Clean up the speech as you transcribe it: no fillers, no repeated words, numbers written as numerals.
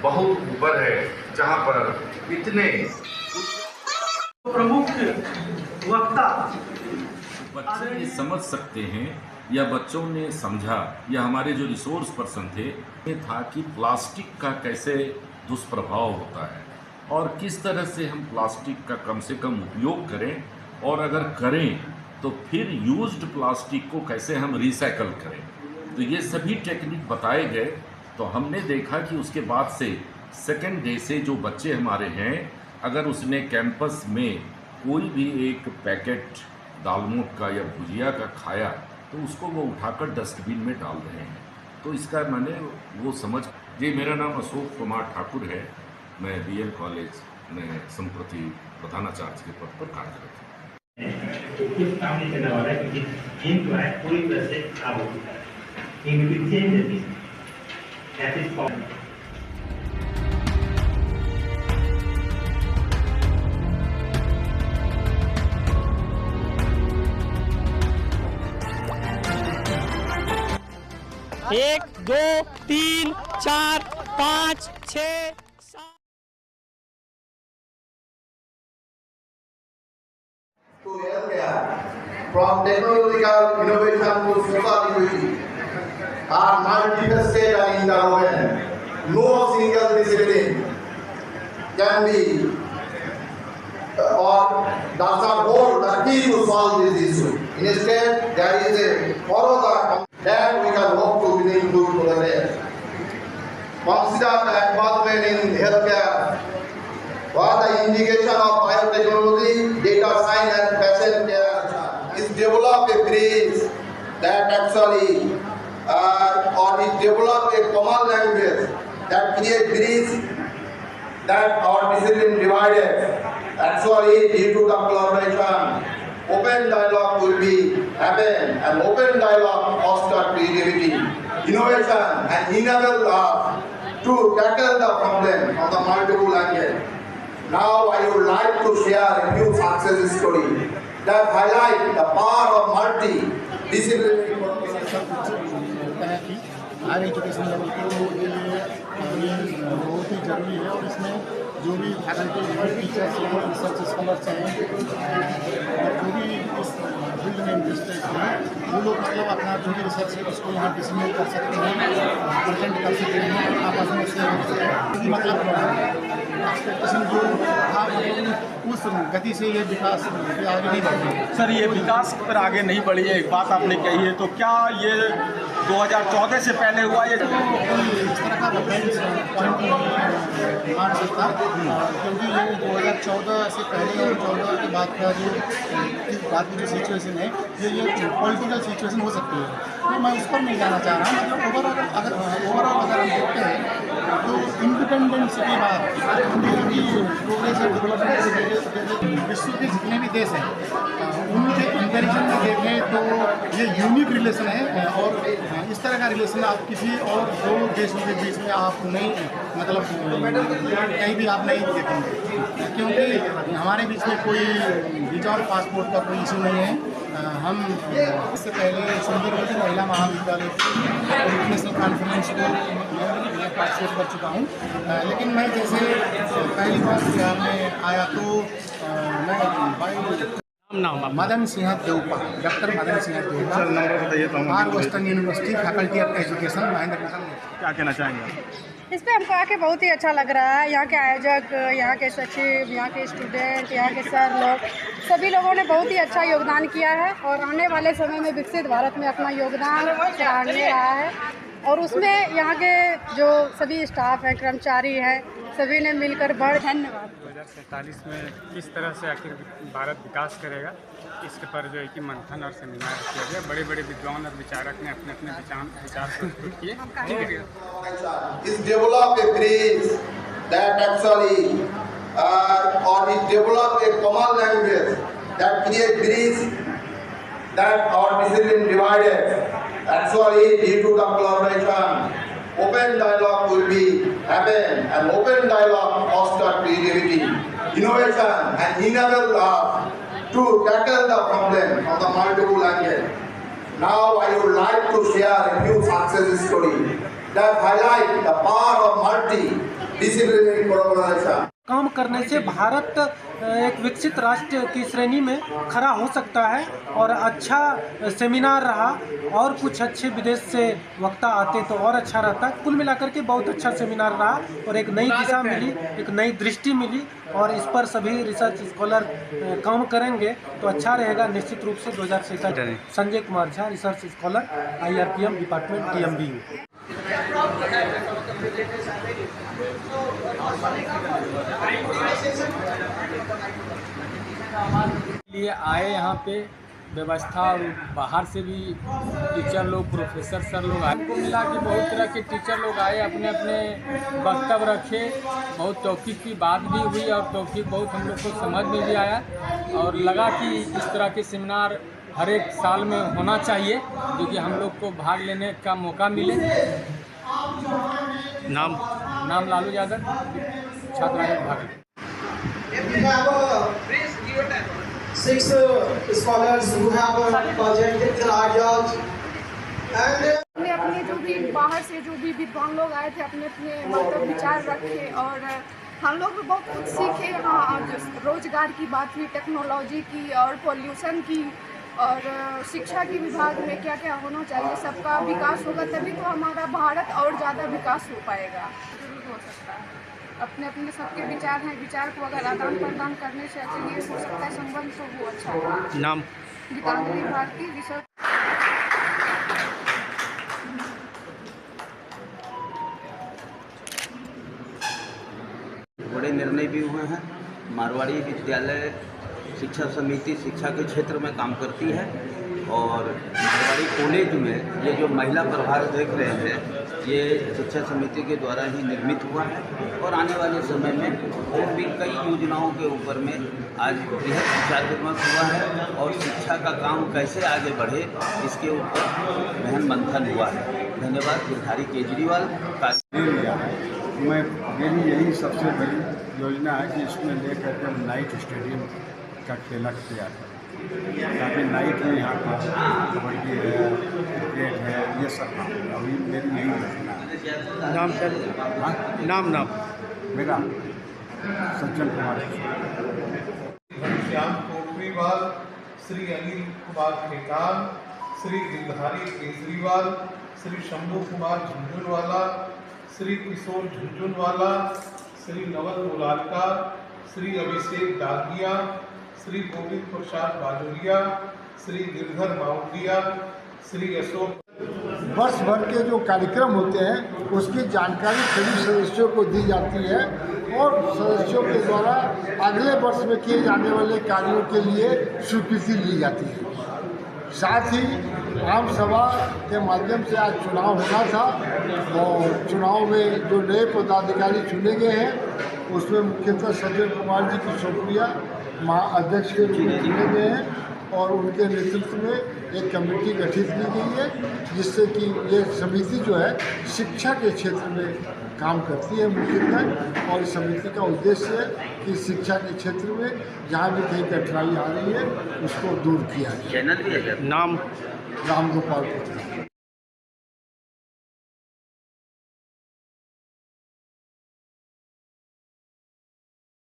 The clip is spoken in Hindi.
बहुत ऊपर है, जहाँ पर इतने प्रमुख वक्ता बच्चे ये समझ सकते हैं या बच्चों ने समझा या हमारे जो रिसोर्स पर्सन थे ये था कि प्लास्टिक का कैसे दुष्प्रभाव होता है और किस तरह से हम प्लास्टिक का कम से कम उपयोग करें और अगर करें तो फिर यूज्ड प्लास्टिक को कैसे हम रिसाइकल करें। तो ये सभी टेक्निक बताए गए। तो हमने देखा कि उसके बाद से सेकेंड डे से जो बच्चे हमारे हैं, अगर उसने कैंपस में कोई भी एक पैकेट दालमोट का या भुजिया का खाया तो उसको वो उठाकर डस्टबिन में डाल रहे हैं। तो इसका मैंने वो समझ। जी, मेरा नाम अशोक कुमार ठाकुर है। मैं BL कॉलेज में संप्रति प्रधानाचार्य के पद पर कार्यरत हूँ। कुछ काम नहीं करने वाला है क्योंकि गेम जो है पूरी तरह से खराब हो चुका है। ये will change the business that is possible. एक, दो, तीन, चार, पाँच, 6, 7 to healthcare, from technological innovation to social equity, are multifaceted and interwoven. No single discipline can be or does not hold the key to solve this issue. Instead, there is a further that we can hope to bring good to the rest. Consider the advancement in healthcare. For the indication of biotechnology, data science and patient care is develop a bridge that actually or is develop a common language that create bridge that our discipline divided. Actually, due to the collaboration, open dialogue will be happen and open dialogue foster creativity, innovation and enable us to tackle the problem of the multiple angles. Now I would like to share a few success stories that highlight the power of multi-disciplinary higher education level के लिए बहुत ही ज़रूरी है और इसमें जो भी फैकल्टी टीचर्स हैं, रिसर्च स्कॉलर्स हैं और जो भी इस फील्ड में इंटरेस्टेड हैं, वो लोग मतलब अपना जो भी रिसर्च है उसको यहाँ डिसमिनेट कर सकते हैं, प्रेजेंट कर सकते हैं, आपस में से मतलब एक्सपेक्टेशन जो था उस गति से ये विकास आगे नहीं बढ़ी। सर, ये विकास पर आगे नहीं बढ़ी है, एक बात आपने कही है, तो क्या ये 2014 से पहले हुआ ये? इस तरह का रेफरेंस पॉइंट मान सकता क्योंकि ये 2014 से पहले और 14 के बाद का जो बात की जो सिचुएशन है ये पॉलिटिकल सिचुएशन हो सकती है, तो मैं उस पर नहीं जाना चाह रहा हूँ। मतलब ओवरऑल अगर हम देखते हैं तो इंडिपेंडेंस के बाद प्रोग्रेस और डेवलपमेंट विश्व के जितने भी देश हैं उनके कंपेरिजन में देखें तो ये यूनिक रिलेशन है और इस तरह का रिलेशन आप किसी और दो देशों के बीच में आप नहीं मतलब कहीं भी आप नहीं देखेंगे, क्योंकि हमारे बीच में कोई वीजा और पासपोर्ट का कोई इशू नहीं है। हम इससे पहले सुंदरवती महिला महाविद्यालय इंटरनेशनल कॉन्फ्रेंस को मैं पार्टिसिपेट कर चुका हूँ, लेकिन मैं जैसे पहली बार बिहार में आया तो मैं मदन सिंह देवपा, डॉक्टर मदन सिंह देवपा, नंबर बताइए तो far western university, faculty of education, Mahendranagar. क्या कहना चाहेंगे? इस पर हमको आके बहुत ही अच्छा लग रहा है। यहाँ के आयोजक, यहाँ के सचिव, यहाँ के स्टूडेंट, यहाँ के सर लोग, सभी लोगों ने बहुत ही अच्छा योगदान किया है और आने वाले समय में विकसित भारत में अपना योगदान सराहनीय रहा है। और उसमें यहाँ के जो सभी स्टाफ हैं, कर्मचारी हैं, सभी ने मिलकर धन्यवाद। 2047 में किस तरह से आखिर भारत विकास करेगा, इसके पर जो है कि मंथन और सेमिनार किया गया। बड़े बड़े विद्वान और विचारक ने अपने अपने विचार प्रस्तुत किए। is develop a bridge that actually or is develop a common language that create bridge that our discipline divided. Actually, due to the collaboration, open dialogue will be happen and open dialogue foster creativity, innovation and enable us to tackle the problem of the multiple angles. Now I would like to share a few success stories that highlight the power of multi disciplinary collaboration. काम करने से भारत एक विकसित राष्ट्र की श्रेणी में खड़ा हो सकता है और अच्छा सेमिनार रहा और कुछ अच्छे विदेश से वक्ता आते तो और अच्छा रहता। कुल मिलाकर के बहुत अच्छा सेमिनार रहा और एक नई दिशा मिली, एक नई दृष्टि मिली और इस पर सभी रिसर्च स्कॉलर काम करेंगे तो अच्छा रहेगा निश्चित रूप से। 2067 Sanjay Kumar Jha, research scholar, IRPM department, TMBU। लिए आए यहाँ पे व्यवस्था और बाहर से भी टीचर लोग, प्रोफेसर सर लोग आए। को मिला कि बहुत तरह के टीचर लोग आए, अपने अपने वक्तव्य रखे, बहुत तौफीक की बात भी हुई और तौफीक बहुत हम लोग को समझ में भी आया और लगा कि इस तरह के सेमिनार हर एक साल में होना चाहिए जो कि हम लोग को भाग लेने का मौका मिले। नाम लालू यादव, छात्र भाग। Six scholars who have projected their ideas and अपने जो भी बाहर से जो भी विद्वान लोग आए थे अपने अपने मतलब विचार रखे और हम लोग भी बहुत कुछ सीखे। यहाँ रोजगार की बात हुई, टेक्नोलॉजी की और पॉल्यूशन की और शिक्षा के विभाग में क्या क्या होना चाहिए, सबका विकास होगा तभी तो हमारा भारत और ज़्यादा विकास हो पाएगा। जरूर हो सकता है, अपने अपने सबके विचार हैं, विचार को अगर आदान प्रदान करने से चलिए हो सकता है संबंध तो वो अच्छा है। नाम गीतांजलि भारती, रिसर्च। बड़े निर्णय भी हुए हैं। मारवाड़ी विद्यालय शिक्षा समिति शिक्षा के क्षेत्र में काम करती है और मारवाड़ी कॉलेज में ये जो महिला प्रभाग देख रहे हैं ये शिक्षा समिति के द्वारा ही निर्मित हुआ है और आने वाले समय में और भी कई योजनाओं के ऊपर में आज बृहद विचार विमर्श हुआ है और शिक्षा का काम कैसे आगे बढ़े इसके ऊपर गहन मंथन हुआ है। धन्यवाद। गिरधारी केजरीवाल का लिया है। मेरी यही सबसे बड़ी योजना है कि इसमें लेकर के हम नाइट स्टेडियम का खेला तैयार करें ताकि नाइट में यहाँ का कबड्डी है, क्रिकेट है, ये सब काम अभी मेरी यही योजना है। नाम सर? नाम मेरा सज्जन कुमार, श्याम कोटरीवाल, श्री अनिल कुमार खेतान, श्री गिरधारी केजरीवाल, श्री शंभू कुमार झुंझुनवाला, श्री किशोर झुंझुनवाला, श्री नवल मुलालकार, श्री अभिषेक दागिया, श्री गोविंद प्रसाद बाजोरिया, श्री गिरधर माउंडिया, श्री अशोक। वर्ष भर के जो कार्यक्रम होते हैं उसकी जानकारी सभी सदस्यों को दी जाती है और सदस्यों के द्वारा अगले वर्ष में किए जाने वाले कार्यों के लिए स्वीकृति ली जाती है। साथ ही आम सभा के माध्यम से आज चुनाव होना था और चुनाव में जो नए पदाधिकारी चुने गए हैं उसमें मुख्यतः सज्जन कुमार जी की शोक्रिया महाअध्यक्ष के रूप में चुने गए हैं और उनके नेतृत्व में एक कमेटी गठित की गई है जिससे कि ये समिति जो है शिक्षा के क्षेत्र में काम करती है मुख्यतः और इस समिति का उद्देश्य है कि शिक्षा के क्षेत्र में जहाँ भी कहीं कठिनाई आ रही है उसको दूर किया जाए। चैनल भी है। नाम राम गोपाल।